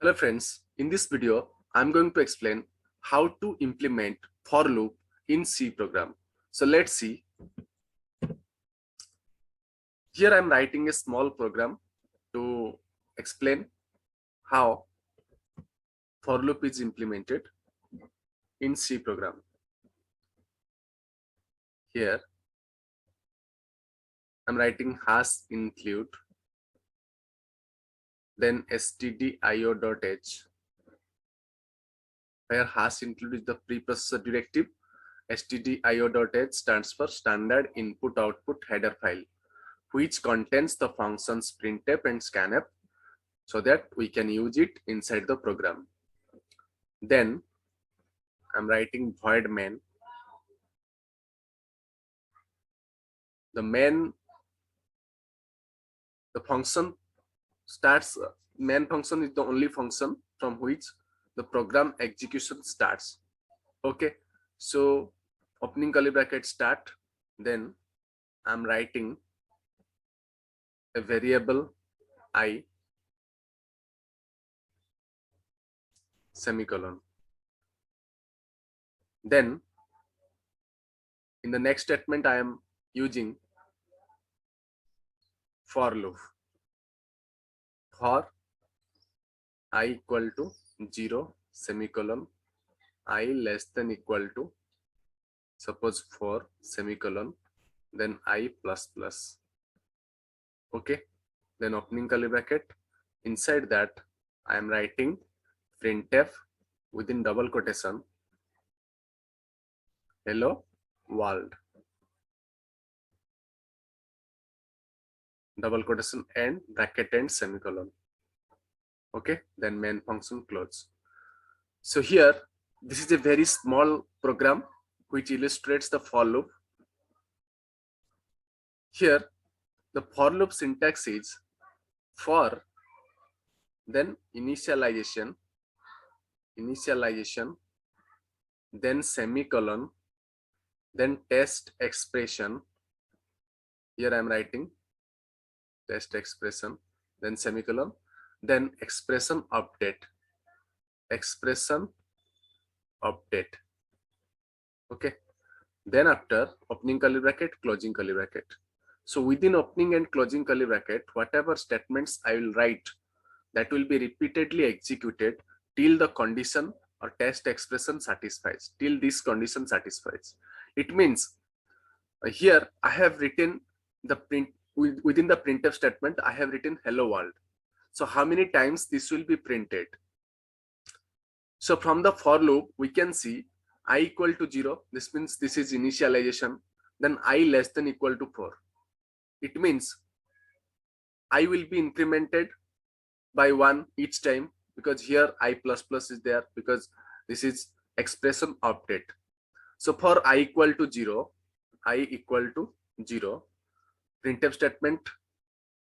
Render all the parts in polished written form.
Hello friends, in this video, I'm going to explain how to implement for loop in C program. So let's see. Here I'm writing a small program to explain how for loop is implemented in C program. Here I'm writing hash include, then stdio.h, where hash include is the preprocessor directive. stdio.h stands for standard input output header file, which contains the functions printf and scanf so that we can use it inside the program. Then I'm writing void main. The function starts, main function is the only function from which the program execution starts. Okay, so opening curly bracket start, then I'm writing a variable I semicolon. Then in the next statement I am using for loop. For I equal to 0 semicolon, I less than equal to suppose 4 semicolon, then I plus plus. Okay, then opening curly bracket, inside that I am writing printf within double quotation hello world, double quotation and bracket and semicolon. Okay, then main function close. So here this is a very small program which illustrates the for loop. Here the for loop syntax is for, then initialization, then semicolon, then test expression. Here I am writing test expression, then semicolon, then expression update. Okay, then after opening curly bracket, closing curly bracket. So within opening and closing curly bracket, whatever statements I will write, that will be repeatedly executed till the condition or test expression satisfies, till this condition satisfies. It means here I have written the print within the printf statement, I have written hello world. So how many times this will be printed? So from the for loop we can see I equal to 0, this means this is initialization, then I less than equal to 4. It means I will be incremented by 1 each time, because here I plus plus is there, because this is expression update. So for I equal to 0, printf statement,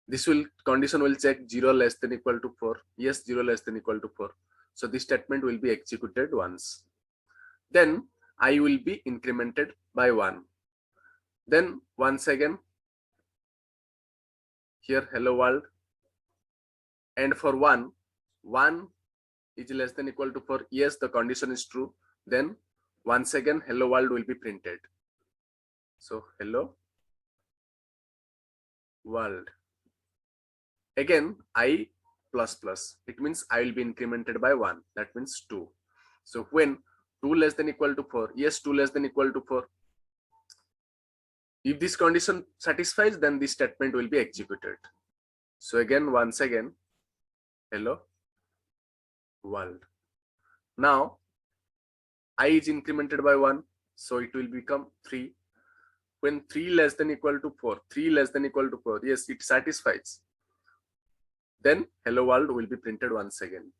this will condition will check 0 less than equal to 4. Yes, 0 less than equal to 4. So this statement will be executed once. Then I will be incremented by 1. Then once again here hello world, and for 1 is less than equal to 4. Yes, the condition is true. Then once again hello world will be printed. So hello world. Again I plus plus, it means I will be incremented by 1, that means 2. So when 2 less than equal to 4, yes, 2 less than equal to 4, if this condition satisfies, then this statement will be executed. So again once again hello world. Now I is incremented by 1, so it will become 3. When 3 less than equal to 4, yes, it satisfies, then hello world will be printed once again.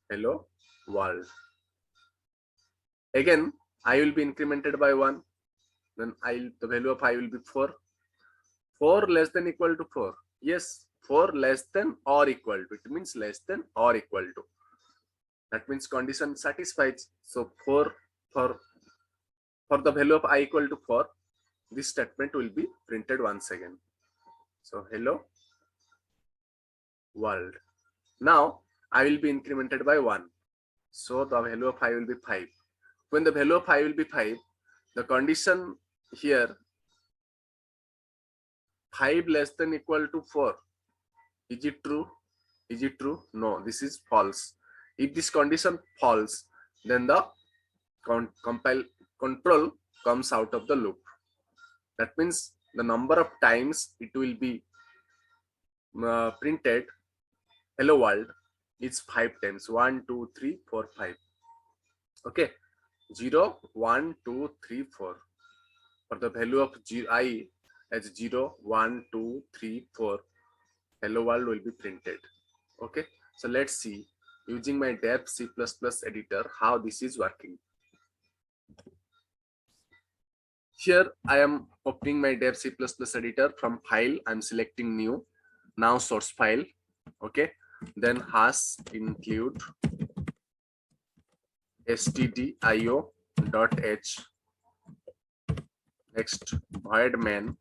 Hello world. Again I will be incremented by 1, then the value of I will be 4. 4 less than equal to 4, yes, 4 less than or equal to, it means less than or equal to, that means condition satisfies. So for the value of I equal to 4, this statement will be printed once again. So hello world. Now I will be incremented by 1. So the value of I will be 5. When the value of I will be 5, the condition here 5 less than equal to 4. Is it true? Is it true? No, this is false. If this condition false, then the control comes out of the loop. That means the number of times it will be printed hello world is 5 times. 1, 2, 3, 4, 5. Okay, 0, 1, 2, 3, 4. For the value of I as 0, 1, 2, 3, 4, hello world will be printed. Okay, so let's see using my dev C++ editor how this is working. Here I am opening my dev C++ editor. From file I'm selecting new, now source file. Okay, then hash include stdio.h, next void main,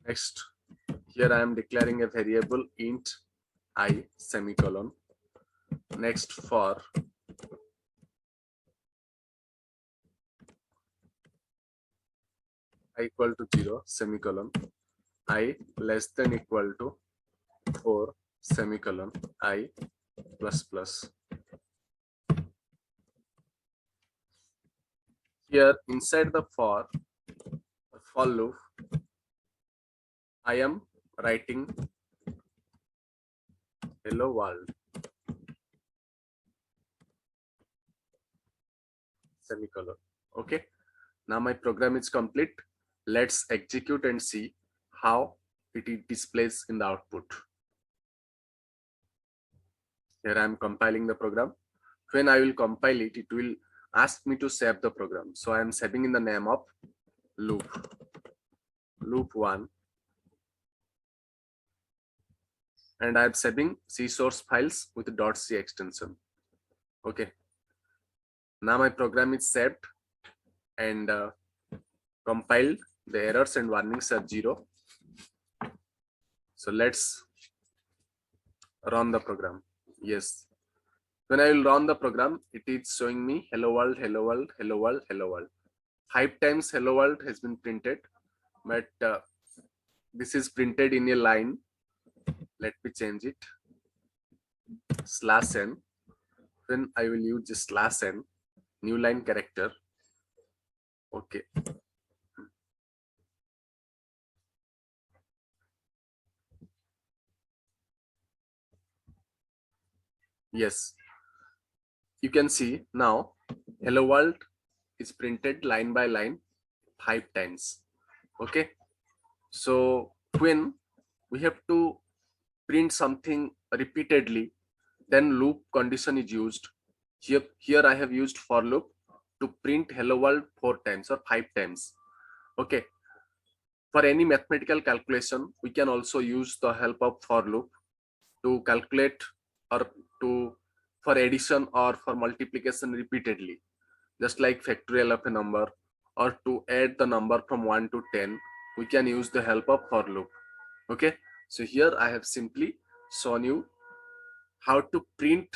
next here I am declaring a variable int I semicolon, next for I equal to 0 semicolon, I less than equal to 4 semicolon, I plus plus. Here inside the for loop I am writing hello world semicolon. Okay, now my program is complete. Let's execute and see how it displays in the output. Here I am compiling the program. When I will compile it, it will ask me to save the program. So I am saving in the name of loop 1, and I am saving C source files with .c extension. Okay, now my program is saved and compiled. The errors and warnings are 0. So let's run the program. Yes, when I will run the program, it is showing me hello world, hello world, hello world, hello world. 5 times hello world has been printed, but this is printed in a line. Let me change it. /n. When I will use this /n, new line character. Okay. Yes, you can see now hello world is printed line by line 5 times. Okay, so when we have to print something repeatedly, then loop condition is used. Here I have used for loop to print hello world 4 times or 5 times. Okay, for any mathematical calculation we can also use the help of for loop to calculate or to for addition or for multiplication repeatedly, just like factorial of a number, or to add the number from 1 to 10, we can use the help of for loop. Okay, so here I have simply shown you how to print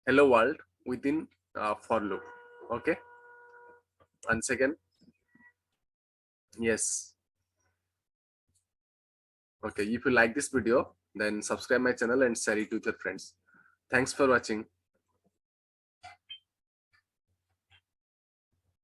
hello world within for loop. Okay, once again, yes. Okay, if you like this video, then subscribe my channel and share it with your friends. Thanks for watching.